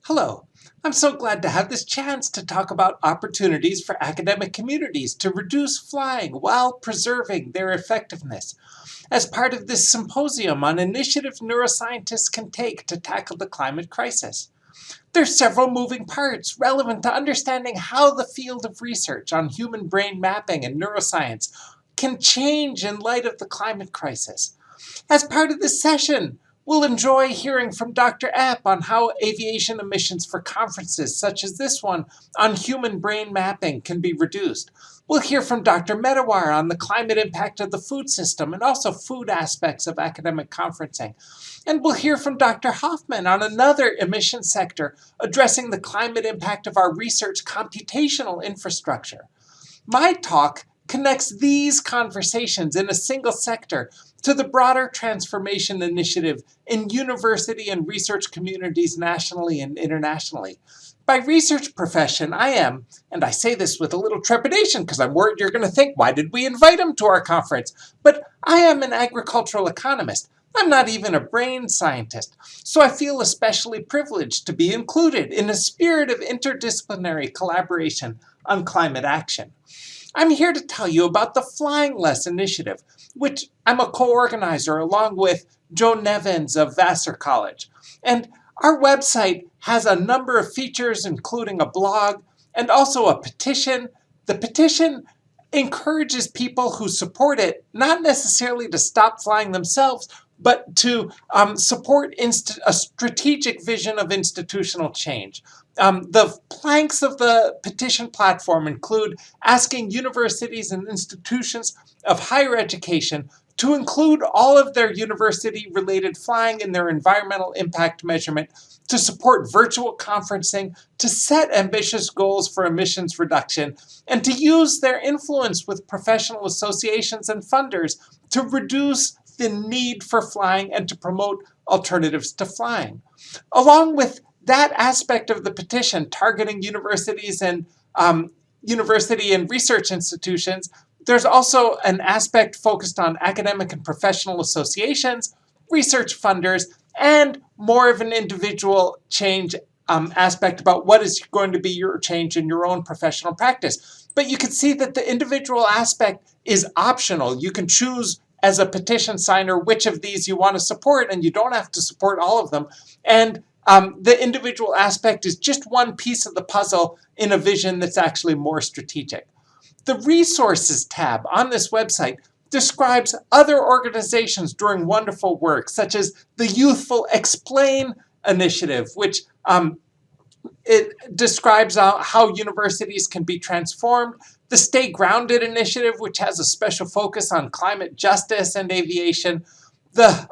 Hello. I'm so glad to have this chance to talk about opportunities for academic communities to reduce flying while preserving their effectiveness. As part of this symposium on initiatives neuroscientists can take to tackle the climate crisis. There's several moving parts relevant to understanding how the field of research on human brain mapping and neuroscience can change in light of the climate crisis. As part of this session, we'll enjoy hearing from Dr. Epp on how aviation emissions for conferences such as this one on human brain mapping can be reduced. We'll hear from Dr. Medawar on the climate impact of the food system and also food aspects of academic conferencing. And we'll hear from Dr. Hoffman on another emission sector addressing the climate impact of our research computational infrastructure. My talk connects these conversations in a single sector to the broader transformation initiative in university and research communities nationally and internationally. By research profession, I am, and I say this with a little trepidation because I'm worried you're going to think, why did we invite him to our conference? But I am an agricultural economist. I'm not even a brain scientist, so I feel especially privileged to be included in a spirit of interdisciplinary collaboration on climate action. I'm here to tell you about the Flying Less initiative, which I'm a co-organizer along with Joe Nevins of Vassar College. And our website has a number of features, including a blog and also a petition. The petition encourages people who support it not necessarily to stop flying themselves, but to support a strategic vision of institutional change. The planks of the petition platform include asking universities and institutions of higher education to include all of their university-related flying in their environmental impact measurement, to support virtual conferencing, to set ambitious goals for emissions reduction, and to use their influence with professional associations and funders to reduce the need for flying and to promote alternatives to flying. Along with that aspect of the petition targeting universities and university and research institutions, there's also an aspect focused on academic and professional associations, research funders, and more of an individual change aspect about what is going to be your change in your own professional practice. But you can see that the individual aspect is optional. You can choose as a petition signer which of these you want to support, and you don't have to support all of them. And the individual aspect is just one piece of the puzzle in a vision that's actually more strategic. The resources tab on this website describes other organizations doing wonderful work, such as the Youthful Explain initiative, which it describes how universities can be transformed. The Stay Grounded initiative, which has a special focus on climate justice and aviation. The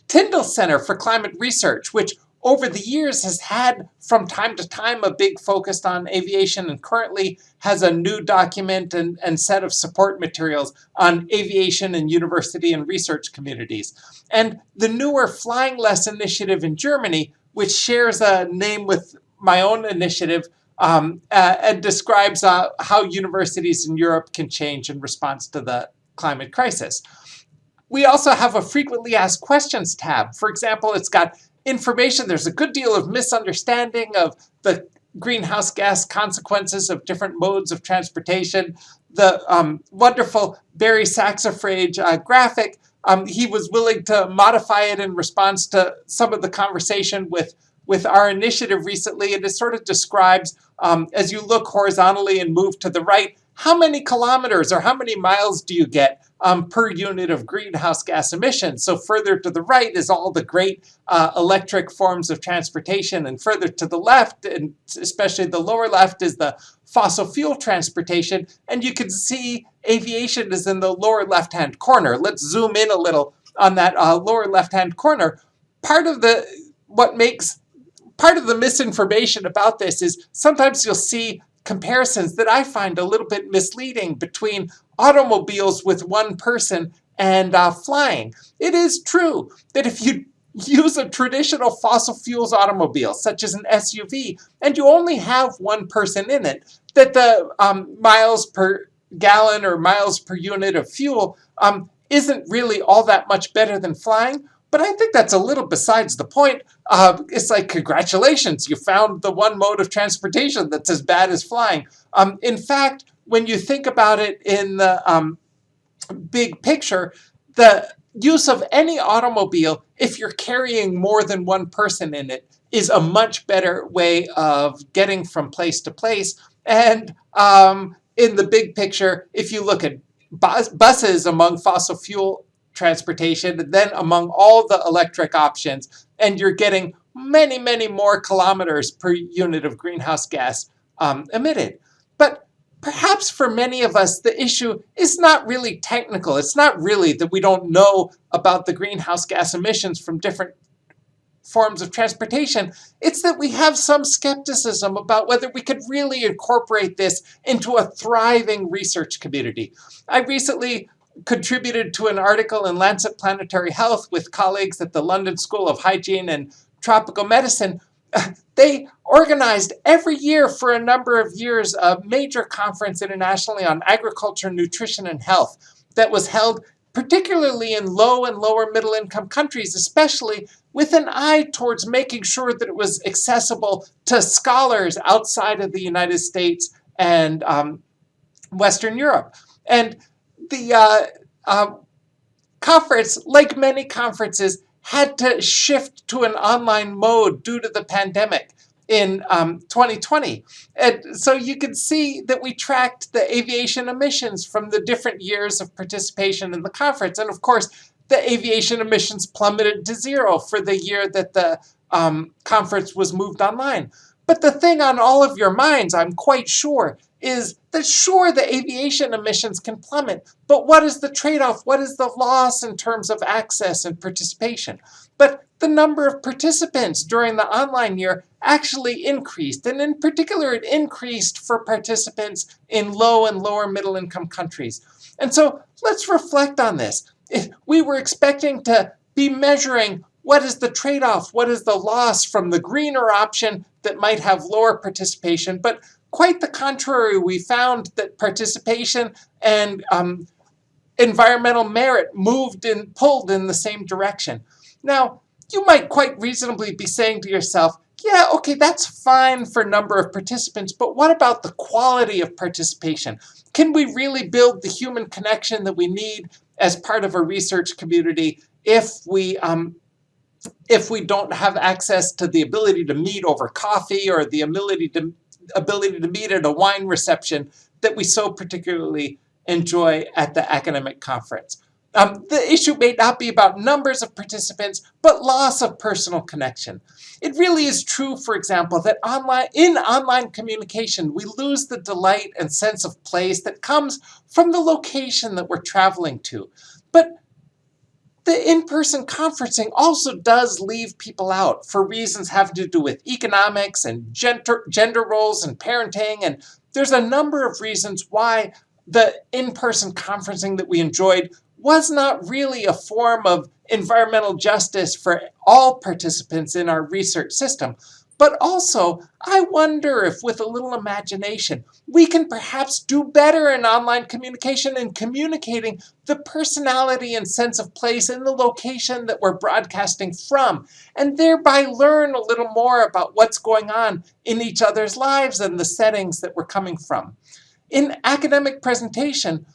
Tyndall Center for Climate Research, which over the years has had from time to time a big focus on aviation and currently has a new document and set of support materials on aviation and university and research communities. And the newer Flying Less initiative in Germany, which shares a name with my own initiative, and describes how universities in Europe can change in response to the climate crisis. We also have a frequently asked questions tab. For example, it's got information. There's a good deal of misunderstanding of the greenhouse gas consequences of different modes of transportation. The wonderful Barry Saxifrage graphic, he was willing to modify it in response to some of the conversation with our initiative recently, and it sort of describes, as you look horizontally and move to the right, how many kilometers or how many miles do you get per unit of greenhouse gas emissions? So further to the right is all the great electric forms of transportation, and further to the left, and especially the lower left, is the fossil fuel transportation, and you can see aviation is in the lower left-hand corner. Let's zoom in a little on that lower left-hand corner. Part of the misinformation about this is sometimes you'll see comparisons that I find a little bit misleading between automobiles with one person and flying. It is true that if you use a traditional fossil fuels automobile, such as an SUV, and you only have one person in it, that the miles per gallon or miles per unit of fuel isn't really all that much better than flying. But I think that's a little besides the point. It's like, congratulations, you found the one mode of transportation that's as bad as flying. In fact, when you think about it in the big picture, the use of any automobile, if you're carrying more than one person in it, is a much better way of getting from place to place. And in the big picture, if you look at buses among fossil fuel transportation, and then among all the electric options, and you're getting many, many more kilometers per unit of greenhouse gas emitted. But perhaps for many of us, the issue is not really technical. It's not really that we don't know about the greenhouse gas emissions from different forms of transportation. It's that we have some skepticism about whether we could really incorporate this into a thriving research community. I recently contributed to an article in Lancet Planetary Health with colleagues at the London School of Hygiene and Tropical Medicine. They organized every year for a number of years a major conference internationally on agriculture, nutrition, and health that was held particularly in low and lower middle income countries, especially with an eye towards making sure that it was accessible to scholars outside of the United States and Western Europe. And the conference, like many conferences, had to shift to an online mode due to the pandemic in 2020. And so you can see that we tracked the aviation emissions from the different years of participation in the conference. And of course, the aviation emissions plummeted to zero for the year that the conference was moved online. But the thing on all of your minds, I'm quite sure, is that sure, the aviation emissions can plummet, but what is the trade-off? What is the loss in terms of access and participation? But the number of participants during the online year actually increased, and in particular, it increased for participants in low and lower middle income countries. And so let's reflect on this. If we were expecting to be measuring what is the trade-off, what is the loss from the greener option that might have lower participation, but quite the contrary, we found that participation and environmental merit pulled in the same direction. Now, you might quite reasonably be saying to yourself, yeah, okay, that's fine for number of participants, but what about the quality of participation? Can we really build the human connection that we need as part of a research community if we don't have access to the ability to meet over coffee or the ability to meet at a wine reception that we so particularly enjoy at the academic conference? The issue may not be about numbers of participants, but loss of personal connection. It really is true, for example, that in online communication, we lose the delight and sense of place that comes from the location that we're traveling to. But the in-person conferencing also does leave people out for reasons having to do with economics and gender roles and parenting. And there's a number of reasons why the in-person conferencing that we enjoyed was not really a form of environmental justice for all participants in our research system. But also, I wonder if with a little imagination, we can perhaps do better in online communication in communicating the personality and sense of place in the location that we're broadcasting from, and thereby learn a little more about what's going on in each other's lives and the settings that we're coming from. In academic presentation,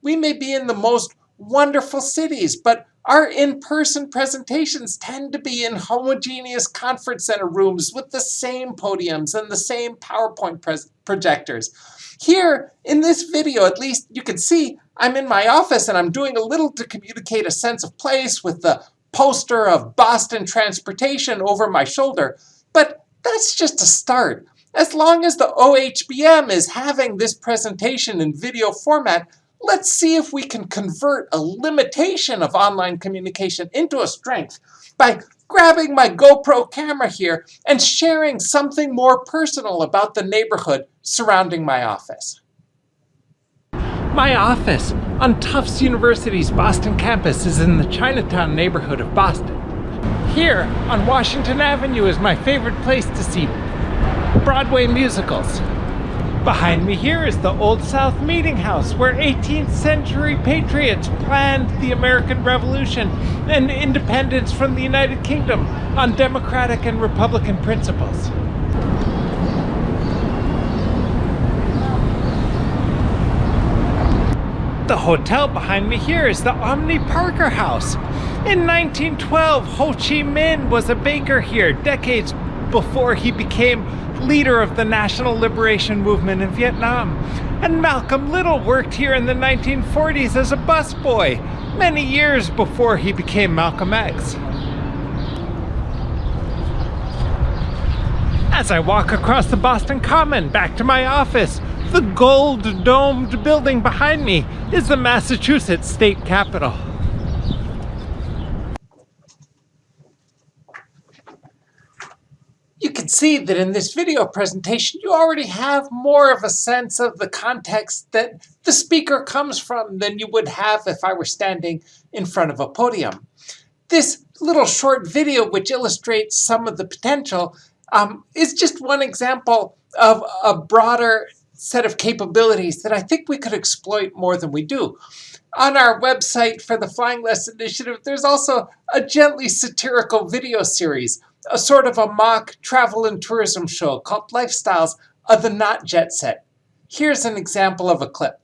we may be in the most wonderful cities, but our in-person presentations tend to be in homogeneous conference center rooms with the same podiums and the same PowerPoint projectors. Here, in this video, at least you can see I'm in my office and I'm doing a little to communicate a sense of place with the poster of Boston transportation over my shoulder. But that's just a start. As long as the OHBM is having this presentation in video format, let's see if we can convert a limitation of online communication into a strength by grabbing my GoPro camera here and sharing something more personal about the neighborhood surrounding my office. My office on Tufts University's Boston campus is in the Chinatown neighborhood of Boston. Here on Washington Avenue is my favorite place to see Broadway musicals. Behind me here is the Old South Meeting House, where 18th century patriots planned the American Revolution and independence from the United Kingdom on democratic and republican principles. The hotel behind me here is the Omni Parker House. In 1912, Ho Chi Minh was a baker here, decades before he became leader of the National Liberation Movement in Vietnam. And Malcolm Little worked here in the 1940s as a busboy, many years before he became Malcolm X. As I walk across the Boston Common back to my office, the gold-domed building behind me is the Massachusetts State Capitol. You can see that in this video presentation, you already have more of a sense of the context that the speaker comes from than you would have if I were standing in front of a podium. This little short video, which illustrates some of the potential, is just one example of a broader set of capabilities that I think we could exploit more than we do. On our website for the Flying Less Initiative, there's also a gently satirical video series, a sort of a mock travel and tourism show called Lifestyles of the Not Jet Set. Here's an example of a clip.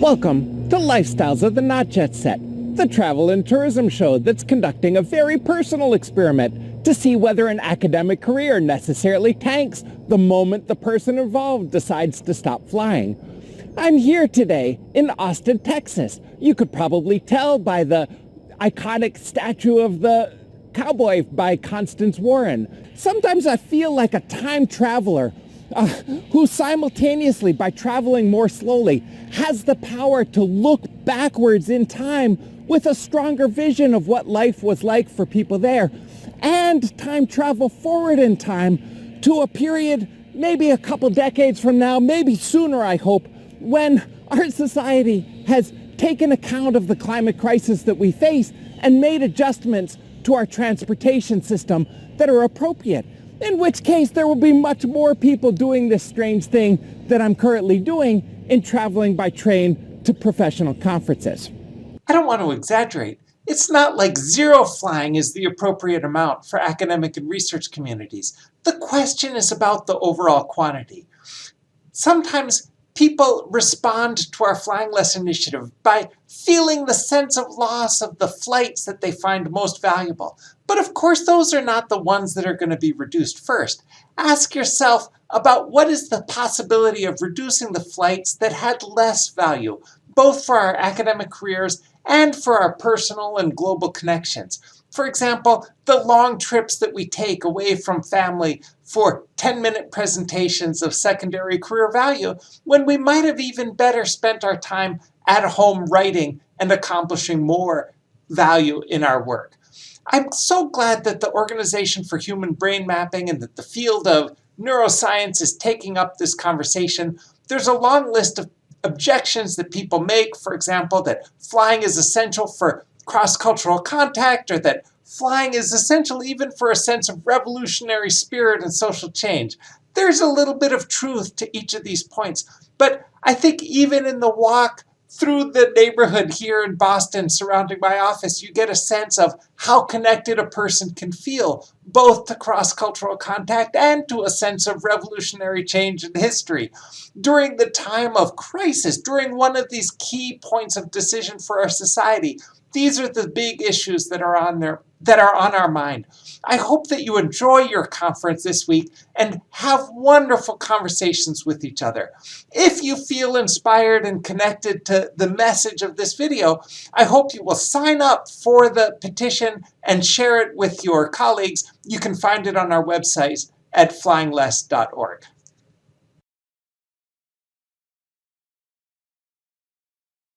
Welcome to Lifestyles of the Not Jet Set, the travel and tourism show that's conducting a very personal experiment to see whether an academic career necessarily tanks the moment the person involved decides to stop flying. I'm here today in Austin, Texas. You could probably tell by the iconic statue of the cowboy by Constance Warren. Sometimes I feel like a time traveler who simultaneously, by traveling more slowly, has the power to look backwards in time with a stronger vision of what life was like for people there, and time travel forward in time to a period maybe a couple decades from now, maybe sooner, I hope, when our society has taken account of the climate crisis that we face and made adjustments to our transportation system that are appropriate. In which case, there will be much more people doing this strange thing that I'm currently doing in traveling by train to professional conferences. I don't want to exaggerate. It's not like zero flying is the appropriate amount for academic and research communities. The question is about the overall quantity. Sometimes people respond to our Flying Less initiative by feeling the sense of loss of the flights that they find most valuable. But of course, those are not the ones that are going to be reduced first. Ask yourself about what is the possibility of reducing the flights that had less value, both for our academic careers and for our personal and global connections. For example, the long trips that we take away from family for 10-minute presentations of secondary career value, when we might have even better spent our time at home writing and accomplishing more value in our work. I'm so glad that the Organization for Human Brain Mapping and that the field of neuroscience is taking up this conversation. There's a long list of objections that people make, for example, that flying is essential for cross-cultural contact, or that flying is essential even for a sense of revolutionary spirit and social change. There's a little bit of truth to each of these points, but I think even in the walk through the neighborhood here in Boston surrounding my office, you get a sense of how connected a person can feel, both to cross-cultural contact and to a sense of revolutionary change in history. During the time of crisis, during one of these key points of decision for our society, these are the big issues that are on our mind. I hope that you enjoy your conference this week and have wonderful conversations with each other. If you feel inspired and connected to the message of this video, I hope you will sign up for the petition and share it with your colleagues. You can find it on our website at flyingless.org.